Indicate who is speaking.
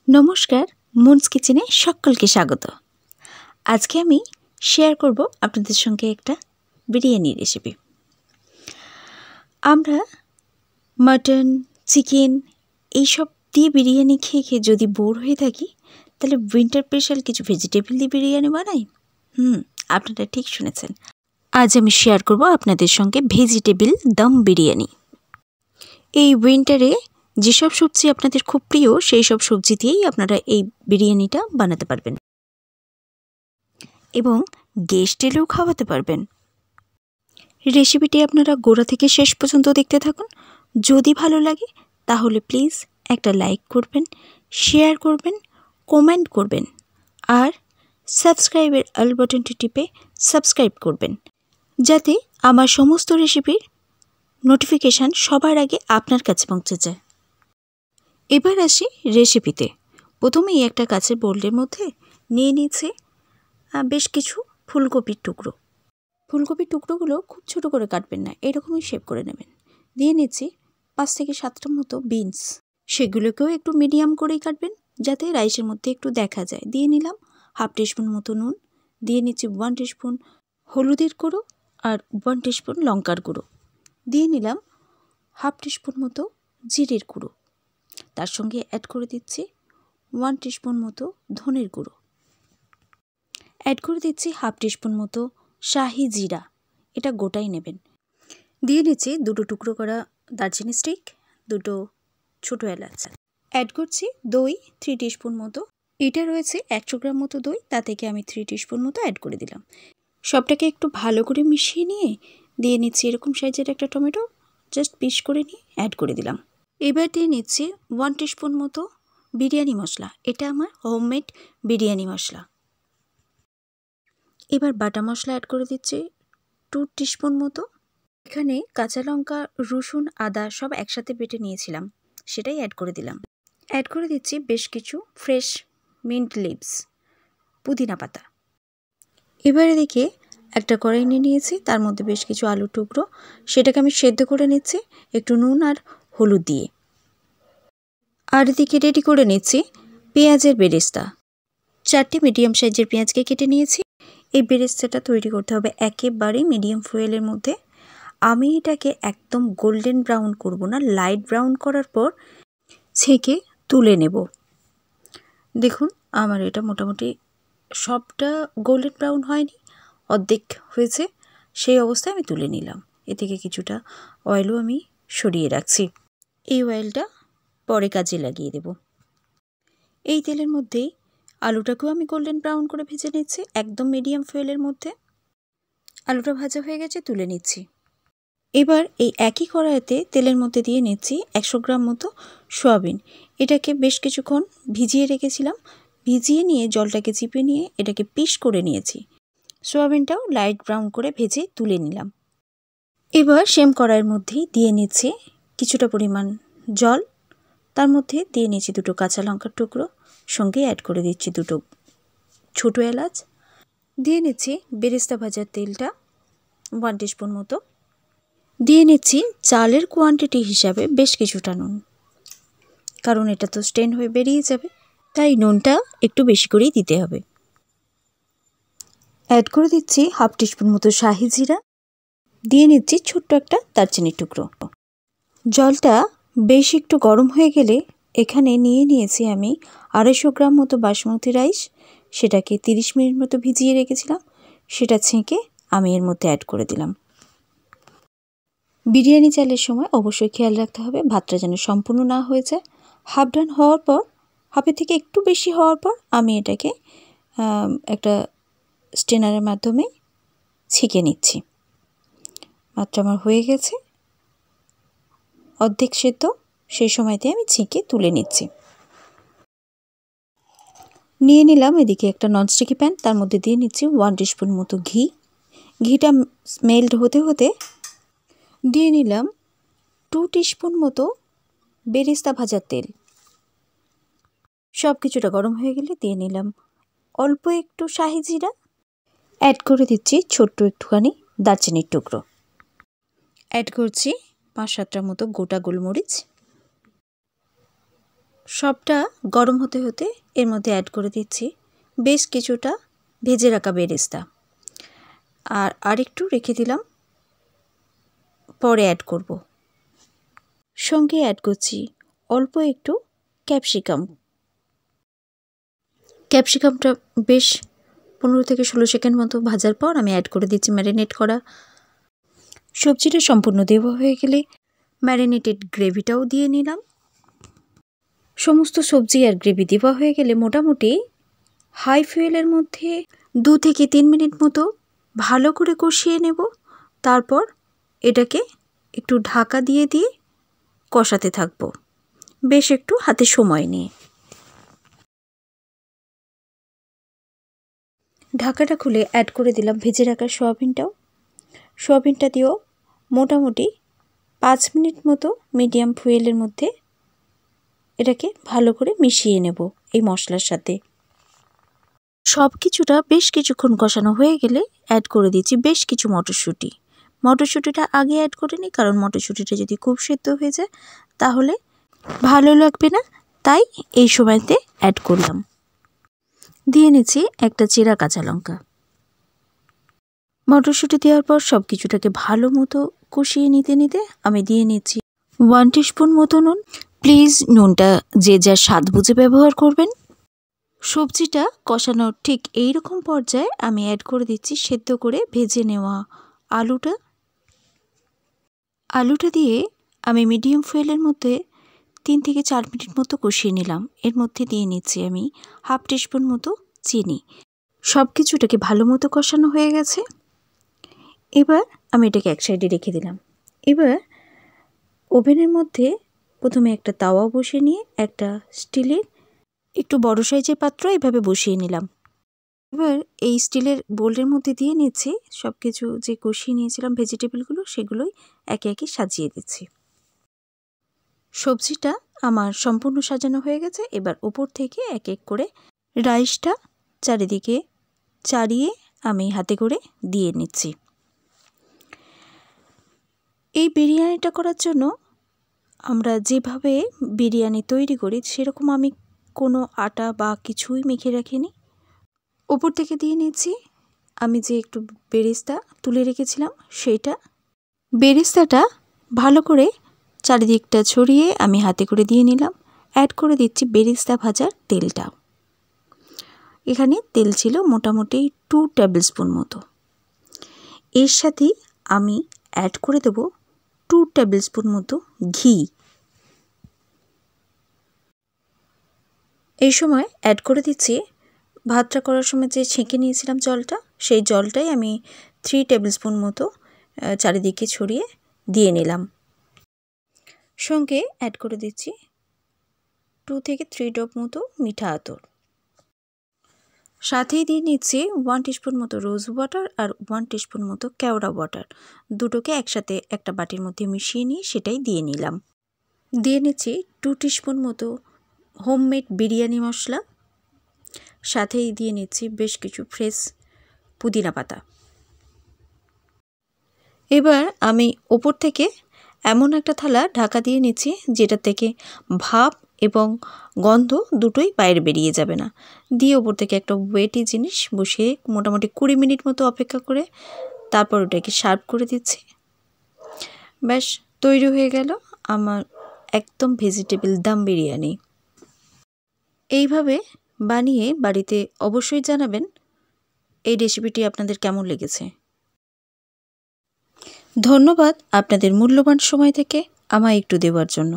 Speaker 1: নমস্কার, মুনস কিচেনে সকলকে স্বাগত। আজকে আমি শেয়ার করব আপনাদের সঙ্গে একটা বিরিয়ানি রেসিপি। আমরা মাটন, চিকেন এইসব দিয়ে বিরিয়ানি খেয়ে খেয়ে যদি বোর হয়ে থাকি, তাহলে উইন্টার স্পেশাল কিছু ভেজিটেবল দিয়ে বিরিয়ানি বানাই। আপনারা ঠিক শুনেছেন। আজ আমি শেয়ার করব আপনাদের সঙ্গে ভেজিটেবল দম বিরিয়ানি। এই উইন্টারে যেসব সবজি আপনাদের খুব প্রিয়, সেই সব সবজি দিয়েই আপনারা এই বিরিয়ানিটা বানাতে পারবেন এবং গেস্ট এলেও খাওয়াতে পারবেন। রেসিপিটি আপনারা গোড়া থেকে শেষ পর্যন্ত দেখতে থাকুন। যদি ভালো লাগে তাহলে প্লিজ একটা লাইক করবেন, শেয়ার করবেন, কমেন্ট করবেন আর সাবস্ক্রাইবের অল বাটনটি টিপে সাবস্ক্রাইব করবেন, যাতে আমার সমস্ত রেসিপির নোটিফিকেশান সবার আগে আপনার কাছে পৌঁছে যায়। এবার আসি রেসিপিতে। প্রথমেই একটা কাঁচের বোলের মধ্যে নিয়ে নিয়েছি বেশ কিছু ফুলকপির টুকরো। ফুলকপির টুকরোগুলো খুব ছোট করে কাটবেন না, এরকমই শেপ করে নেবেন। দিয়ে নিচ্ছি 5 থেকে 7টার মতো বিনস, সেগুলোকেও একটু মিডিয়াম করেই কাটবেন যাতে রাইসের মধ্যে একটু দেখা যায়। দিয়ে নিলাম 1/2 টিস্পুন মতো নুন, দিয়ে নিচ্ছি 1 টিস্পুন হলুদের গুঁড়ো আর 1 টিস্পুন লঙ্কার গুঁড়ো, দিয়ে নিলাম 1/2 টিস্পুন মতো জিরের গুঁড়ো, তার সঙ্গে অ্যাড করে দিচ্ছি 1 টিস্পুন মতো ধনের গুঁড়ো, অ্যাড করে দিচ্ছি 1/2 টিস্পুন মতো শাহি জিরা, এটা গোটাই নেবেন। দিয়ে নিচ্ছি 2টো টুকরো করা দারচিনি স্টিক, 2টো ছোটো এলাচ। অ্যাড করছি দই 3 টিস্পুন মতো। এটা রয়েছে 100 গ্রাম মতো দই, তা থেকে আমি 3 টিস্পুন মতো অ্যাড করে দিলাম। সবটাকে একটু ভালো করে মিশিয়ে নিয়ে দিয়ে নিচ্ছি এরকম সাইজের একটা টমেটো, জাস্ট পিস করে নিয়ে অ্যাড করে দিলাম। এবার দিয়ে নিচ্ছি 1 টিস্পুন মতো বিরিয়ানি মশলা, এটা আমার হোমমেড বিরিয়ানি মশলা। এবার বাটা মশলা অ্যাড করে দিচ্ছি 2 টিস্পুন মতো। এখানে কাঁচা লঙ্কা, রসুন, আদা সব একসাথে বেটে নিয়েছিলাম, সেটাই অ্যাড করে দিলাম। অ্যাড করে দিচ্ছি বেশ কিছু ফ্রেশ মিন্ট লিভস, পুদিনা পাতা। এবারে দেখে একটা কড়াই নিয়ে নিয়েছি, তার মধ্যে বেশ কিছু আলুর টুকরো, সেটাকে আমি সেদ্ধ করে নিচ্ছি একটু নুন আর হলুদ দিয়ে। আর এদিকে রেডি করে নিচ্ছি পেঁয়াজের বেরেস্তা। 4টে মিডিয়াম সাইজের পেঁয়াজকে কেটে নিয়েছি। এই বেরেস্তাটা তৈরি করতে হবে একেবারে মিডিয়াম ফুয়েলের মধ্যে। আমি এটাকে একদম গোল্ডেন ব্রাউন করব না, লাইট ব্রাউন করার পর ছেঁকে তুলে নেব। দেখুন আমার এটা মোটামুটি সবটা গোল্ডেন ব্রাউন হয়নি, অর্ধেক হয়েছে, সেই অবস্থায় আমি তুলে নিলাম। এ থেকে কিছুটা অয়েলও আমি সরিয়ে রাখছি। এই অয়েলটা পরে কাজে লাগিয়ে দেব। এই তেলের মধ্যেই আলুটাকেও আমি গোল্ডেন ব্রাউন করে ভেজে নিচ্ছি, একদম মিডিয়াম ফুয়েলের মধ্যে। আলুটা ভাজা হয়ে গেছে, তুলে নিচ্ছি। এবার এই একই কড়াইতে তেলের মধ্যে দিয়ে নিচ্ছি 100 গ্রাম মতো সয়াবিন। এটাকে বেশ কিছুক্ষণ ভিজিয়ে রেখেছিলাম, ভিজিয়ে নিয়ে জলটাকে চিপে নিয়ে এটাকে পিস করে নিয়েছি। সয়াবিনটাও লাইট ব্রাউন করে ভেজে তুলে নিলাম। এবার সেম কড়াইয়ের মধ্যেই দিয়ে নিচ্ছি কিছুটা পরিমাণ জল, তার মধ্যে দিয়ে নিচ্ছি 2টো কাঁচা লঙ্কার টুকরো, সঙ্গে অ্যাড করে দিচ্ছি 2টো ছোটো এলাচ, দিয়ে নিচ্ছি বেরেস্তা ভাজার তেলটা 1 টিস্পুন মতো, দিয়ে নিচ্ছি চালের কোয়ান্টিটি হিসাবে বেশ কিছুটা নুন, কারণ এটা তো স্টেন হয়ে বেরিয়ে যাবে, তাই নুনটা একটু বেশি করেই দিতে হবে। অ্যাড করে দিচ্ছি 1/2 টিস্পুন মতো শাহি জিরা, দিয়ে নিচ্ছি ছোট্ট একটা দারচিনির টুকরো। জলটা বেশ একটু গরম হয়ে গেলে এখানে নিয়ে নিয়েছি আমি 250 গ্রাম মতো বাসমতি রাইস, সেটাকে 30 মিনিট মতো ভিজিয়ে রেখেছিলাম, সেটা ছেঁকে আমি এর মধ্যে অ্যাড করে দিলাম। বিরিয়ানি চালের সময় অবশ্যই খেয়াল রাখতে হবে ভাতটা যেন সম্পূর্ণ না হয়ে যায়। হাফ ডান হওয়ার পর, হাফের থেকে একটু বেশি হওয়ার পর আমি এটাকে একটা স্টেনারের মাধ্যমে ছেঁকে নিচ্ছি। ভাতটা আমার হয়ে গেছে অর্ধেক সেদ্ধ, সেই সময়তে আমি ছেঁকে তুলে নিচ্ছি। নিয়ে নিলাম এদিকে একটা ননস্টিকি প্যান, তার মধ্যে দিয়ে নিচ্ছি 1 টিস্পুন মতো ঘি। ঘিটা মেল্ট হতে হতে দিয়ে নিলাম 2 টিস্পুন মতো বেরেস্তা ভাজার তেল। সব কিছুটা গরম হয়ে গেলে দিয়ে নিলাম অল্প একটু শাহি জিরা, অ্যাড করে দিচ্ছি ছোট্ট একটুখানি দারচিনির টুকরো, অ্যাড করছি 5-7টার মতো গোটা গোলমরিচ, সবটা গরম হতে হতে এর মধ্যে অ্যাড করে দিচ্ছি বেশ কিছুটা ভেজে রাখা বেরেস্তা। আর আরেকটু রেখে দিলাম, পরে অ্যাড করব। সঙ্গে অ্যাড করছি অল্প একটু ক্যাপসিকাম। ক্যাপসিকামটা বেশ 15 থেকে 16 সেকেন্ড মতো ভাজার পর আমি অ্যাড করে দিচ্ছি ম্যারিনেট করা। সবজিটা সম্পূর্ণ দেওয়া হয়ে গেলে ম্যারিনেটেড গ্রেভিটাও দিয়ে নিলাম। সমস্ত সবজি আর গ্রেভি দেওয়া হয়ে গেলে মোটামুটি হাই ফ্লেমের মধ্যে 2 থেকে 3 মিনিট মতো ভালো করে কষিয়ে নেব। তারপর এটাকে একটু ঢাকা দিয়ে দিয়ে কষাতে থাকব বেশ একটু হাতে সময় নিয়ে। ঢাকাটা খুলে অ্যাড করে দিলাম ভেজে রাখা সয়াবিনটাও। সয়াবিনটা দিয়েও মোটামুটি 5 মিনিট মতো মিডিয়াম ফ্লেমের মধ্যে এটাকে ভালো করে মিশিয়ে নেব এই মশলার সাথে। সব কিছুটা বেশ কিছুক্ষণ কষানো হয়ে গেলে অ্যাড করে দিচ্ছি বেশ কিছু মটরশুঁটি। মটরশুঁটিটা আগে অ্যাড করে নিই, কারণ মটরশুঁটিটা যদি খুব সেদ্ধ হয়ে যায় তাহলে ভালো লাগবে না, তাই এই সময়তে অ্যাড করলাম। দিয়ে নিচ্ছি একটা চেরা কাঁচা লঙ্কা। মটরশুঁটি দেওয়ার পর সব কিছুটাকে ভালো মতো কষিয়ে নিতে নিতে আমি দিয়ে নিচ্ছি 1 টিস্পুন মতো নুন। প্লিজ নুনটা যে যা স্বাদ বুঝে ব্যবহার করবেন। সবজিটা কষানোর ঠিক এই রকম পর্যায়ে আমি অ্যাড করে দিচ্ছি সেদ্ধ করে ভেজে নেওয়া আলুটা দিয়ে আমি মিডিয়াম ফ্লেমের মধ্যে 3 থেকে 4 মিনিট মতো কষিয়ে নিলাম। এর মধ্যে দিয়ে নিচ্ছি আমি 1/2 টিস্পুন মতো চিনি। সব কিছুটাকে ভালো মতো কষানো হয়ে গেছে। এবার আমি এটাকে এক সাইডে রেখে দিলাম। এবার ওভেনের মধ্যে প্রথমে একটা তাওয়া বসিয়ে নিয়ে একটা স্টিলের একটু বড় সাইজের পাত্র এভাবে বসিয়ে নিলাম। এবার এই স্টিলের বোলের মধ্যে দিয়ে নিচ্ছি সব কিছু যে কষিয়ে নিয়েছিলাম ভেজিটেবলগুলো, সেগুলোই একে একে সাজিয়ে দিচ্ছি। সবজিটা আমার সম্পূর্ণ সাজানো হয়ে গেছে। এবার ওপর থেকে এক এক করে রাইসটা চারিদিকে চাড়িয়ে আমি হাতে করে দিয়ে নিচ্ছি। এই বিরিয়ানিটা করার জন্য আমরা যেভাবে বিরিয়ানি তৈরি করি সেরকম আমি কোনো আটা বা কিছুই মেখে রাখিনি। ওপর থেকে দিয়ে নিচ্ছি আমি যে একটু বেরেস্তা তুলে রেখেছিলাম সেইটা। বেরেস্তাটা ভালো করে চারিদিকটা ছড়িয়ে আমি হাতে করে দিয়ে নিলাম। অ্যাড করে দিচ্ছি বেরেস্তা ভাজার তেলটা। এখানে তেল ছিল মোটামুটি 2 টেবিল স্পুন মতো। এর সাথেই আমি অ্যাড করে দেব 2 টেবিল স্পুন মতো ঘি। এই সময় অ্যাড করে দিচ্ছি ভাতটা করার সময় যে ছেঁকে নিয়েছিলাম জলটা, সেই জলটাই আমি 3 টেবিল স্পুন মতো চারিদিকে ছড়িয়ে দিয়ে নিলাম। সঙ্গে অ্যাড করে দিচ্ছি 2 থেকে 3 ড্রপ মতো মিঠা আতর। সাথেই দিয়ে নিচ্ছি 1 টিস্পুন মতো রোজ ওয়াটার আর 1 টিস্পুন মতো কেওড়া ওয়াটার। দুটোকে একসাথে একটা বাটির মধ্যে মিশিয়ে নিয়ে সেটাই দিয়ে নিলাম। দিয়ে নিচ্ছি 2 টিস্পুন মতো হোমমেড বিরিয়ানি মশলা। সাথেই দিয়ে নিচ্ছি বেশ কিছু ফ্রেশ পুদিনা পাতা। এবার আমি ওপর থেকে এমন একটা থালা ঢাকা দিয়ে নিচ্ছি যেটা থেকে ভাপ এবং গন্ধ দুটোই বাইরে বেরিয়ে যাবে না। দিয়ে ওপর থেকে একটা ওয়েটি জিনিস বসিয়ে মোটামুটি 20 মিনিট মতো অপেক্ষা করে তারপর ওটাকে সার্ভ করে দিচ্ছি। ব্যাস তৈরি হয়ে গেল আমার একদম ভেজিটেবল দম বিরিয়ানি। এইভাবে বানিয়ে বাড়িতে অবশ্যই জানাবেন এই রেসিপিটি আপনাদের কেমন লেগেছে। ধন্যবাদ আপনাদের মূল্যবান সময় থেকে আমায় একটু দেওয়ার জন্য।